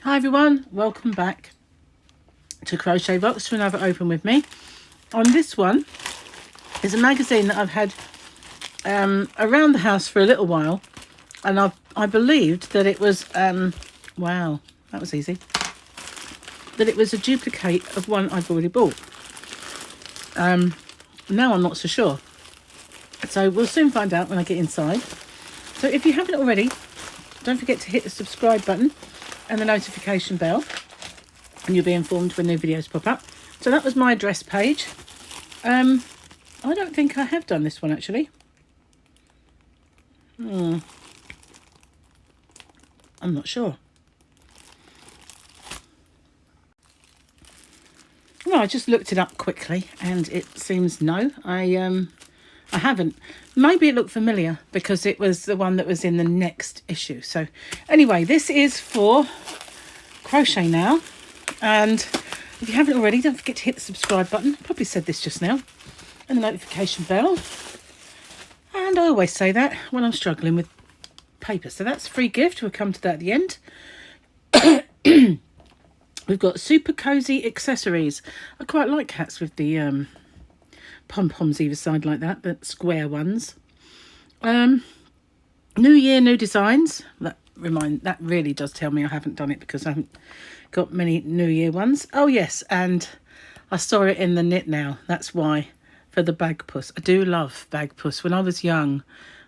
Hi everyone, welcome back to Crochet Box for another open with me. On this one is a magazine that I've had around the house for a little while, and I believed that it was wow, that was easy, that it was a duplicate of one I've already bought. Now I'm not so sure, so we'll soon find out when I get inside. So if you haven't already, don't forget to hit the subscribe button and the notification bell, and you'll be informed when new videos pop up. So that was my address page. I don't think I have done this one actually. I'm not sure. Well, I just looked it up quickly and it seems no, I haven't. Maybe it looked familiar because it was the one that was in the next issue. So anyway, this is for Crochet Now, and if you haven't already, don't forget to hit the subscribe button. I probably said this just now, and the notification bell. And I always say that when I'm struggling with paper. So that's a free gift. We'll come to that at the end. We've got super cozy accessories. I quite like hats with the pom-poms either side like that, but square ones. New year, new designs. That really does tell me I haven't done it because I haven't got many new year ones. Oh yes, and I saw it in the knit now. That's why, for the bag puss. I do love bag puss. When I was young,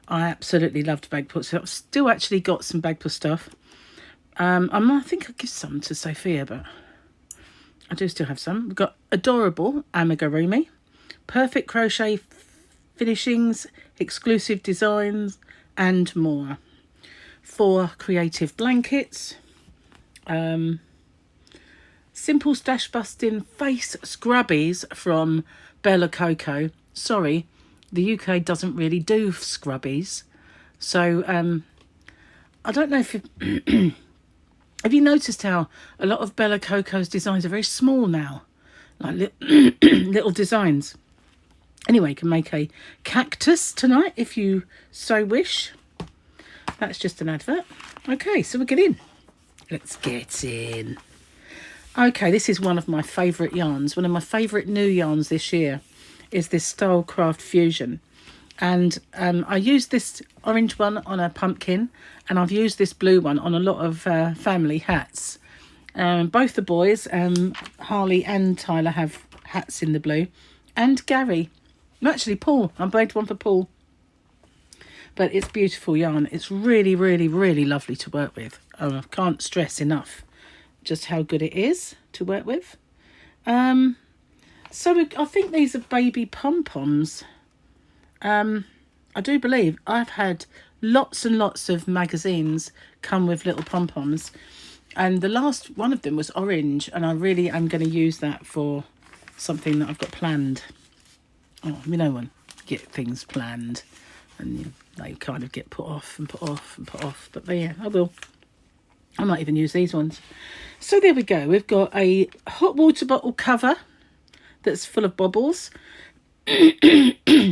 I absolutely loved bag puss. I've still actually got some bag puss stuff. I think I'll give some to Sophia, but I do still have some. We've got adorable amigurumi, perfect crochet finishings, exclusive designs, and more. 4 creative blankets, simple stash busting face scrubbies from Bella Coco. Sorry, the UK doesn't really do scrubbies, so I don't know if you have you noticed how a lot of Bella Coco's designs are very small now, like little designs. Anyway, you can make a cactus tonight if you so wish. That's just an advert. Okay, so we'll get in. Let's get in. Okay, this is one of my favourite yarns. One of my favourite new yarns this year is this Stylecraft Fusion. And I used this orange one on a pumpkin, and I've used this blue one on a lot of family hats. Both the boys, Harley and Tyler, have hats in the blue. And Gary. Actually, Paul. I made one for Paul. But it's beautiful yarn. It's really, really, really lovely to work with. I can't stress enough just how good it is to work with. So I think these are baby pom-poms. I do believe I've had lots and lots of magazines come with little pom-poms, and the last one of them was orange, and I really am going to use that for something that I've got planned. Oh, you know, when you get things planned and they kind of get put off and put off and put off, but yeah, I will. I might even use these ones. So there we go. We've got a hot water bottle cover that's full of bobbles. We've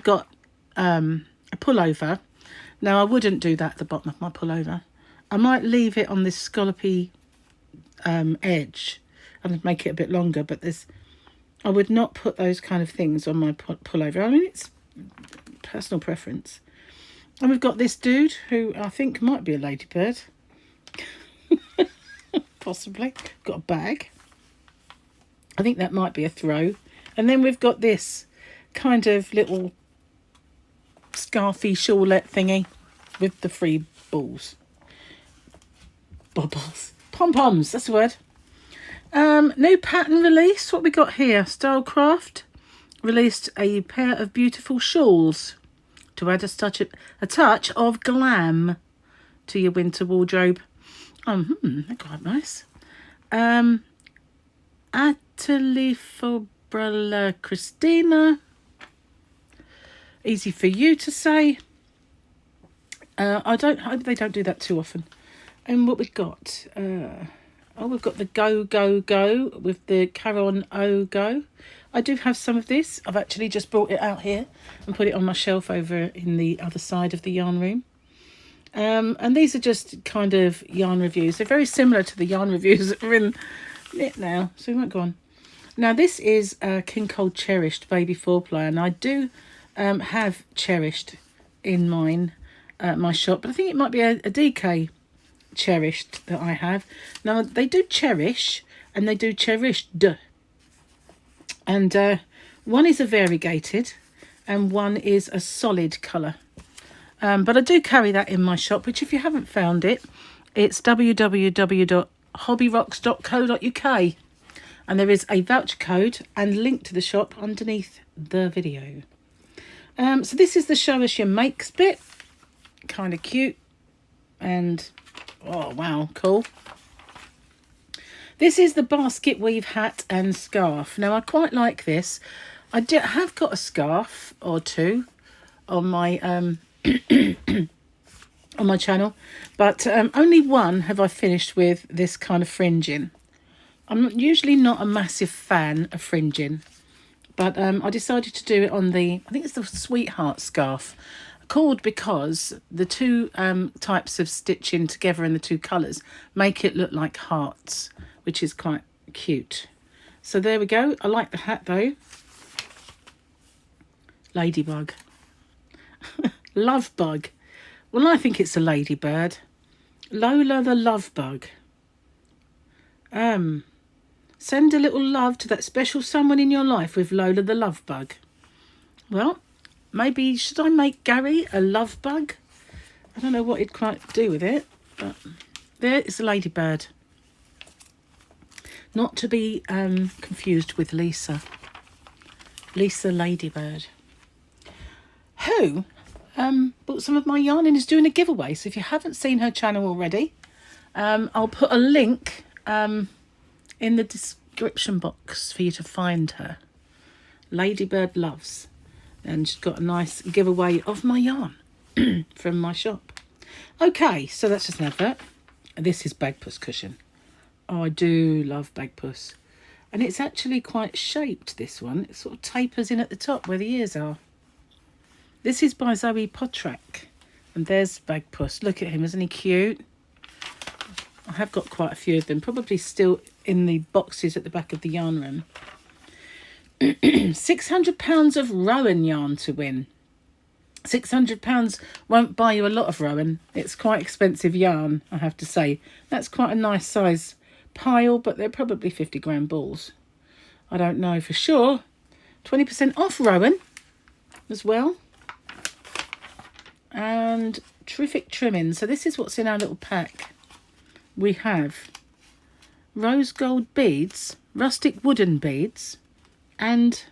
got a pullover. Now, I wouldn't do that at the bottom of my pullover. I might leave it on this scallopy edge and make it a bit longer, but I would not put those kind of things on my pullover. I mean, it's personal preference. And we've got this dude who I think might be a ladybird. Possibly. Got a bag. I think that might be a throw. And then we've got this kind of little scarfy shawlette thingy with the free balls. Bobbles. Pom-poms, that's the word. New pattern release. What we got here? Stylecraft released a pair of beautiful shawls to add a touch of glam to your winter wardrobe. They're quite nice. Atelier Fobrella Christina. Easy for you to say. I hope they don't do that too often. And what we've got? We've got the Go Go Go with the Caron O Go. I do have some of this. I've actually just brought it out here and put it on my shelf over in the other side of the yarn room. And these are just kind of yarn reviews. They're very similar to the yarn reviews that are in it now, so we won't go on. Now this is King Cole Cherished Baby 4-ply, and I do have Cherished in mine, my shop, but I think it might be a DK Cherished that I have. Now they do cherish and they do cherished, and one is a variegated and one is a solid colour. But I do carry that in my shop, which if you haven't found it, it's www.hobbyrocks.co.uk, and there is a voucher code and link to the shop underneath the video. So this is the show us your makes bit. Kind of cute, and oh wow, cool. This is the basket weave hat and scarf. Now I quite like this. I have got a scarf or two on my on my channel, but only one have I finished with this kind of fringing. I'm usually not a massive fan of fringing, but I decided to do it on the, I think it's the Sweetheart scarf, called because the two types of stitching together in the two colours make it look like hearts, which is quite cute. So there we go. I like the hat though. Ladybug. Love bug. Well, I think it's a ladybird. Lola the love bug. Send a little love to that special someone in your life with Lola the love bug. Well, maybe should I make Gary a love bug? I don't know what he'd quite do with it, but there is a ladybird. Not to be confused with Lisa. Lisa Ladybird. Who bought some of my yarn and is doing a giveaway. So if you haven't seen her channel already, I'll put a link in the description box for you to find her. Ladybird Loves. And she's got a nice giveaway of my yarn from my shop. Okay, so that's just an advert. This is Bagpuss cushion. Oh, I do love Bagpuss. And it's actually quite shaped, this one. It sort of tapers in at the top where the ears are. This is by Zoe Potrak. And there's Bagpuss. Look at him, isn't he cute? I have got quite a few of them. Probably still in the boxes at the back of the yarn room. £600 of Rowan yarn to win. £600 won't buy you a lot of Rowan. It's quite expensive yarn, I have to say. That's quite a nice size pile, but they're probably 50 gram balls. I don't know for sure. 20% off Rowan as well. And terrific trimming. So this is what's in our little pack. We have rose gold beads, rustic wooden beads, and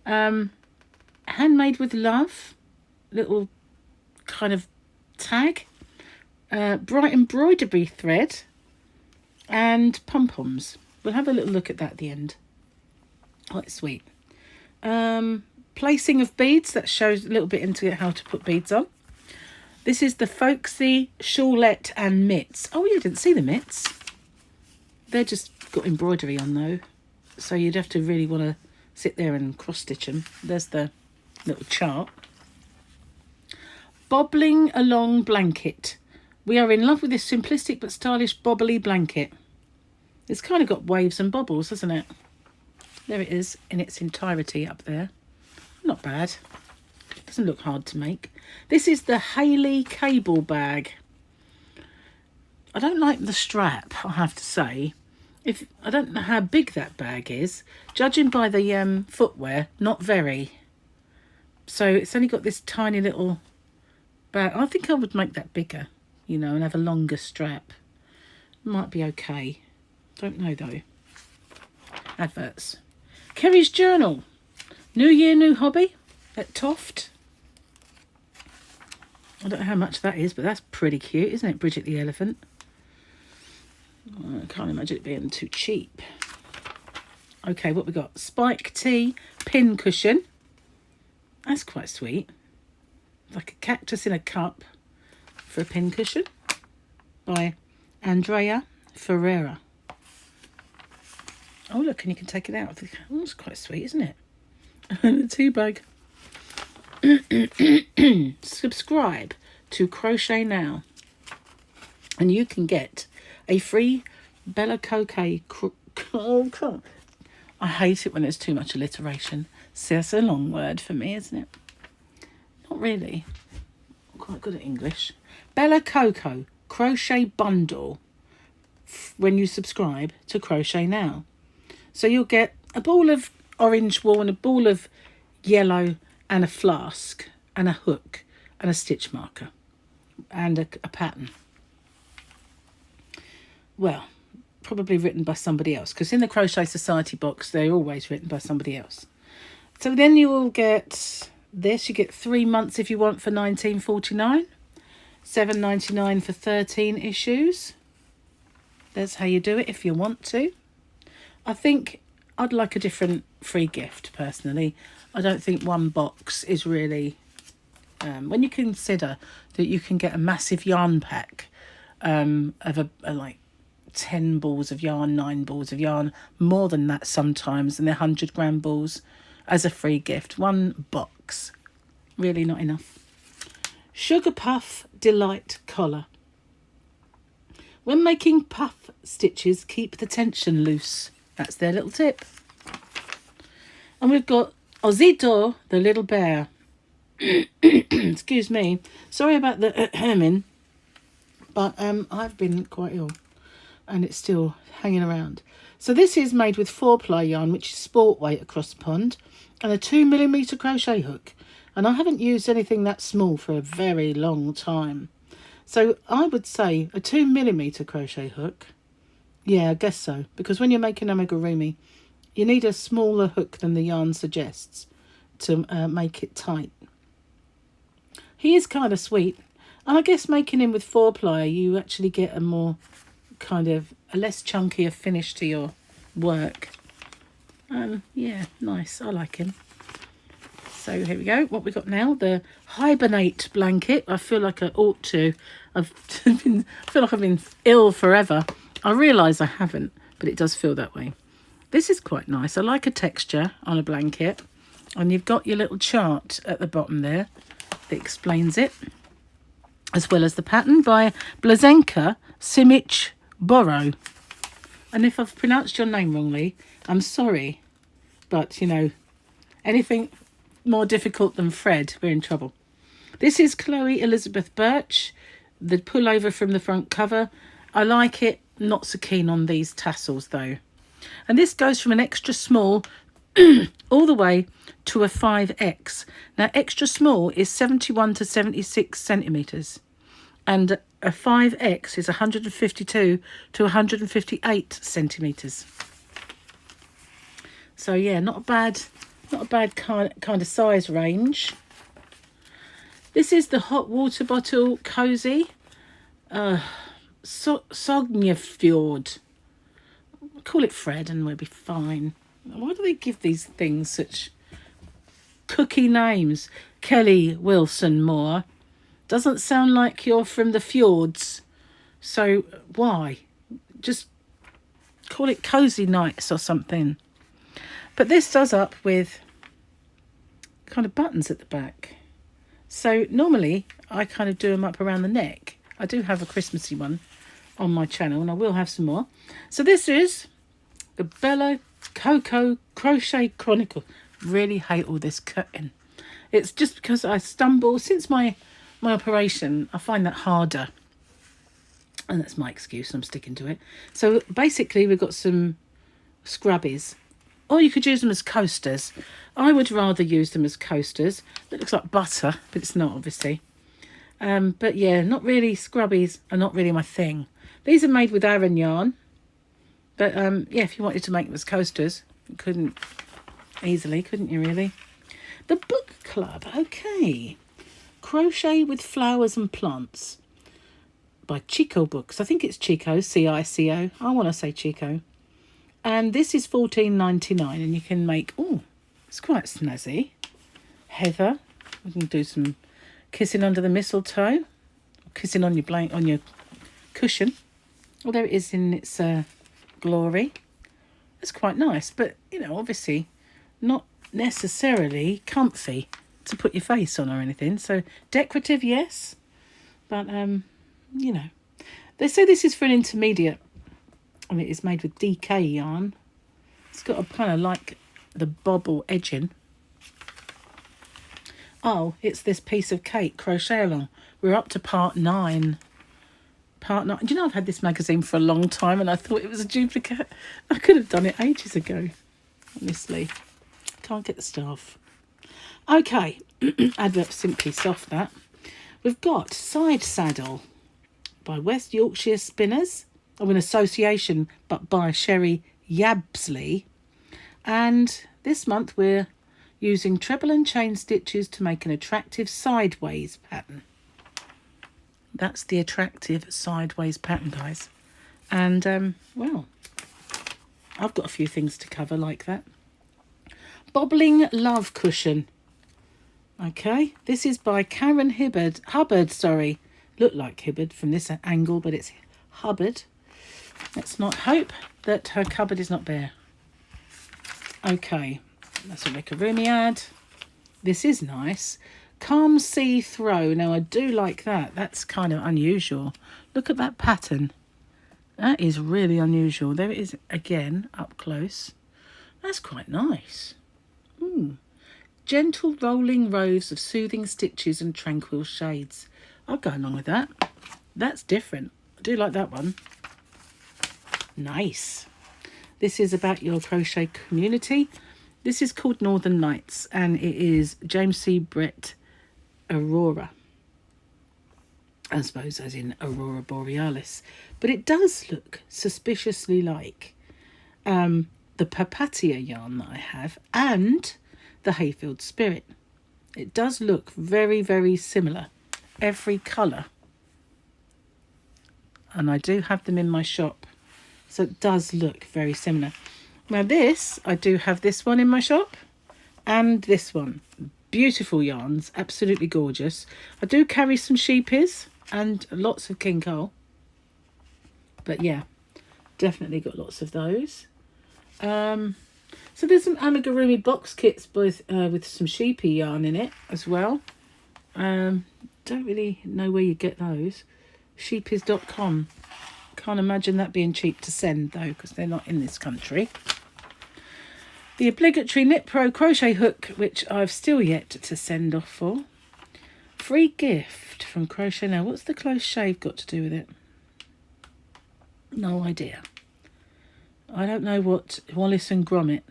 handmade with love, little kind of tag, bright embroidery thread, and pom-poms. We'll have a little look at that at the end. Quite sweet. Placing of beads, that shows a little bit into how to put beads on. This is the folksy shawlette and mitts. Oh, you didn't see the mitts. They're just got embroidery on though, so you'd have to really want to sit there and cross stitch them. There's the little chart. Bobbling along blanket. We are in love with this simplistic but stylish bobbly blanket. It's kind of got waves and bobbles, hasn't it? There it is in its entirety up there. Not bad. Doesn't look hard to make. This is the Hayley cable bag. I don't like the strap, I have to say. I don't know how big that bag is. Judging by the footwear, not very. So it's only got this tiny little bag. I think I would make that bigger, you know, and have a longer strap. Might be okay. Don't know though. Adverts. Kerry's Journal. New year, new hobby at Toft. I don't know how much that is, but that's pretty cute, isn't it? Bridget the Elephant. I can't imagine it being too cheap. Okay, what we got? Spike Tea pin cushion. That's quite sweet. Like a cactus in a cup for a pin cushion. By Andrea Ferreira. Oh, look, and you can take it out. Oh, that's quite sweet, isn't it? And a tea bag. Subscribe to Crochet Now, and you can get a free Bella Crochet. I hate it when there's too much alliteration. See, that's a long word for me, isn't it? Not really. I'm quite good at English. Bella Coco crochet bundle when you subscribe to Crochet Now. So you'll get a ball of orange wool and a ball of yellow and a flask and a hook and a stitch marker and a pattern. Well, probably written by somebody else, because in the Crochet Society box they're always written by somebody else. So then you will get this. You get 3 months if you want for $19.49, $7.99 for 13 issues. That's how you do it if you want to. I think I'd like a different free gift personally. I don't think one box is really, when you consider that you can get a massive yarn pack of a like 10 balls of yarn, 9 balls of yarn, more than that sometimes, and they're 100-gram balls as a free gift. One box, really not enough. Sugar Puff Delight Collar. When making puff stitches, keep the tension loose. That's their little tip. And we've got Ozito, the little bear. Excuse me. Sorry about the herming, but I've been quite ill and it's still hanging around. So this is made with 4-ply yarn, which is sport weight across the pond, and a 2mm crochet hook. And I haven't used anything that small for a very long time. So I would say a 2mm crochet hook. Yeah, I guess so. Because when you're making amigurumi, you need a smaller hook than the yarn suggests to make it tight. He is kind of sweet. And I guess making him with 4-ply, you actually get a more kind of a less chunkier finish to your work. Yeah, nice. I like him. So here we go. What we got now? The hibernate blanket. I feel like I ought to. I feel like I've been ill forever. I realise I haven't, but it does feel that way. This is quite nice. I like a texture on a blanket. And you've got your little chart at the bottom there that explains it, as well as the pattern by Blazenka Simic Borrow. And if I've pronounced your name wrongly, I'm sorry. But, you know, anything more difficult than Fred, we're in trouble. This is Chloe Elizabeth Birch, the pullover from the front cover. I like it. Not so keen on these tassels, though. And this goes from an extra small all the way to a 5X. Now, extra small is 71 to 76 centimetres. And a 5X is 152 to 158 centimetres. So yeah, not a bad kind of size range. This is the hot water bottle cozy. Sognefjord. Call it Fred and we'll be fine. Why do they give these things such cookie names? Kelly Wilson Moore. Doesn't sound like you're from the fjords. So why? Just call it Cozy Nights or something. But this does up with kind of buttons at the back. So normally I kind of do them up around the neck. I do have a Christmassy one on my channel and I will have some more. So this is the Bella Coco Crochet Chronicle. Really hate all this cutting. It's just because I stumble. Since my operation, I find that harder. And that's my excuse. I'm sticking to it. So basically we've got some scrubbies. Or you could use them as coasters. I would rather use them as coasters. It looks like butter, but it's not, obviously. But yeah, not really. Scrubbies are not really my thing. These are made with Aran yarn. But yeah, if you wanted to make them as coasters, you couldn't easily, couldn't you really? The book club, okay. Crochet with Flowers and Plants by Chico Books. I think it's Chico, C-I-C-O. I want to say Chico. And this is $14.99 and you can make, oh, it's quite snazzy. Heather, we can do some kissing under the mistletoe, kissing on your blanket, on your cushion. Well, there it is in its glory. It's quite nice, but you know, obviously not necessarily comfy to put your face on or anything. So decorative, yes. But, you know, they say this is for an intermediate, and it is made with DK yarn. It's got a kind of like the bobble edging. Oh, it's this piece of cake, Crochet Along. We're up to part 9. Part 9. Do you know, I've had this magazine for a long time and I thought it was a duplicate. I could have done it ages ago. Honestly. Can't get the stuff. Okay. Advert Simply Soft, that. We've got Side Saddle by West Yorkshire Spinners. Oh, an association, but by Sherry Yabsley. And this month we're using treble and chain stitches to make an attractive sideways pattern. That's the attractive sideways pattern, guys. And, well, I've got a few things to cover like that. Bobbling Love Cushion. Okay, this is by Karen Hubbard. Looked like Hibbard from this angle, but it's Hubbard. Let's not hope that her cupboard is not bare. Okay, that's a Rickaroomy ad. This is nice. Calm Sea Throw. Now, I do like that. That's kind of unusual. Look at that pattern. That is really unusual. There it is again, up close. That's quite nice. Gentle rolling rows of soothing stitches and tranquil shades. I'll go along with that. That's different. I do like that one. Nice. This is about your crochet community. This is called Northern Lights, and it is James C. Brett Aurora. I suppose as in Aurora Borealis. But it does look suspiciously like the Papatia yarn that I have and the Hayfield Spirit. It does look very, very similar. Every colour. And I do have them in my shop. So it does look very similar. Now this, I do have this one in my shop. And this one. Beautiful yarns. Absolutely gorgeous. I do carry some sheepies and lots of king coal. But yeah, definitely got lots of those. So there's some amigurumi box kits with some sheepy yarn in it as well. Don't really know where you get those. Sheepies.com. Can't imagine that being cheap to send though, because they're not in this country. The obligatory Knit Pro crochet hook, which I've still yet to send off for. Free gift from Crochet. Now, what's the close shave got to do with it? No idea. I don't know what Wallace and Gromit,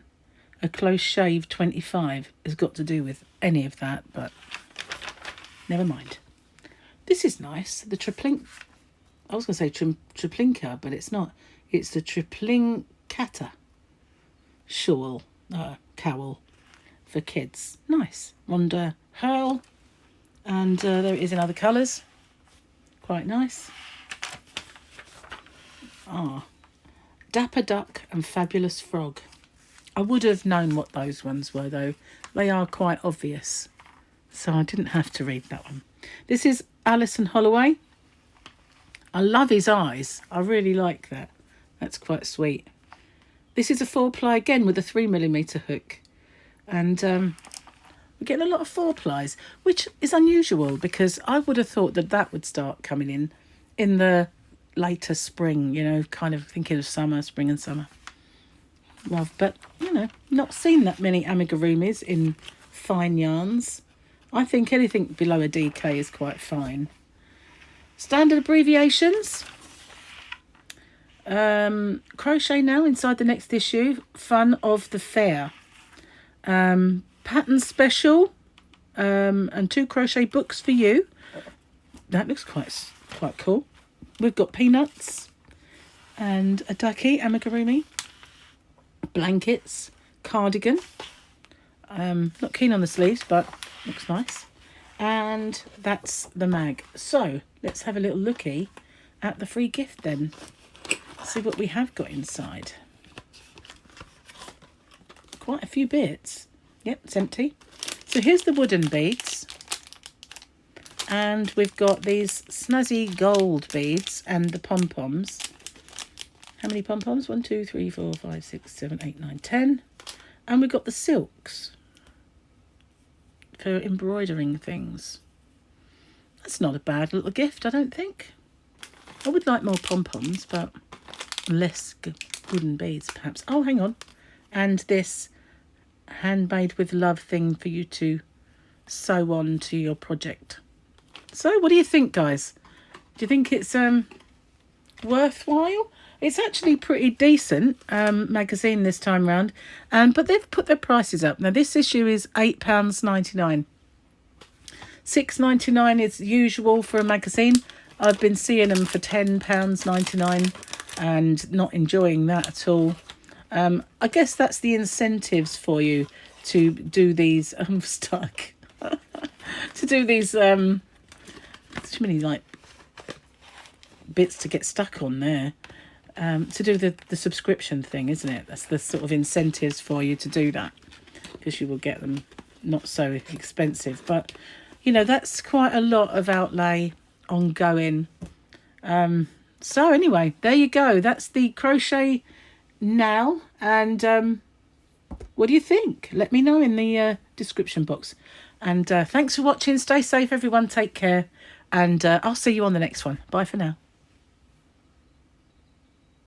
a close shave 25, has got to do with any of that, but never mind. This is nice. The tripling. I was going to say triplinka, but it's not. It's the triplinkata shawl, cowl for kids. Nice. Rhonda Hurl. And there it is in other colours. Quite nice. Dapper Duck and Fabulous Frog. I would have known what those ones were, though. They are quite obvious. So I didn't have to read that one. This is Alison Holloway. I love his eyes. I really like that. That's quite sweet. This is a 4-ply again with a 3mm hook. And we're getting a lot of 4-plies, which is unusual because I would have thought that that would start coming in the later spring, you know, kind of thinking of summer, spring and summer. Love, but, you know, not seen that many amigurumis in fine yarns. I think anything below a DK is quite fine. Standard abbreviations. Crochet Now inside the next issue. Fun of the Fair. Pattern Special. And 2 crochet books for you. That looks quite cool. We've got Peanuts and a ducky amigurumi. Blankets. Cardigan. Not keen on the sleeves, but looks nice. And that's the mag. So let's have a little looky at the free gift then. See what we have got inside. Quite a few bits. Yep, it's empty. So here's the wooden beads. And we've got these snazzy gold beads and the pom-poms. How many pom-poms? 1, 2, 3, 4, 5, 6, 7, 8, 9, 10. And we've got the silks for embroidering things. That's not a bad little gift, I don't think. I would like more pom-poms, but less wooden beads, perhaps. Oh, hang on. And this handmade with love thing for you to sew on to your project. So what do you think, guys? Do you think it's worthwhile? It's actually pretty decent magazine this time round, but they've put their prices up. Now this issue is £8.99. £6.99 is usual for a magazine. I've been seeing them for £10.99 and not enjoying that at all. I guess that's the incentives for you to do these. I'm stuck. To do these. Too many like bits to get stuck on there. To do the subscription thing, isn't it? That's the sort of incentives for you to do that, because you will get them not so expensive. But you know, that's quite a lot of outlay ongoing. So anyway, there you go. That's the Crochet Now. And what do you think? Let me know in the description box. And thanks for watching. Stay safe, everyone. Take care. And I'll see you on the next one. Bye for now.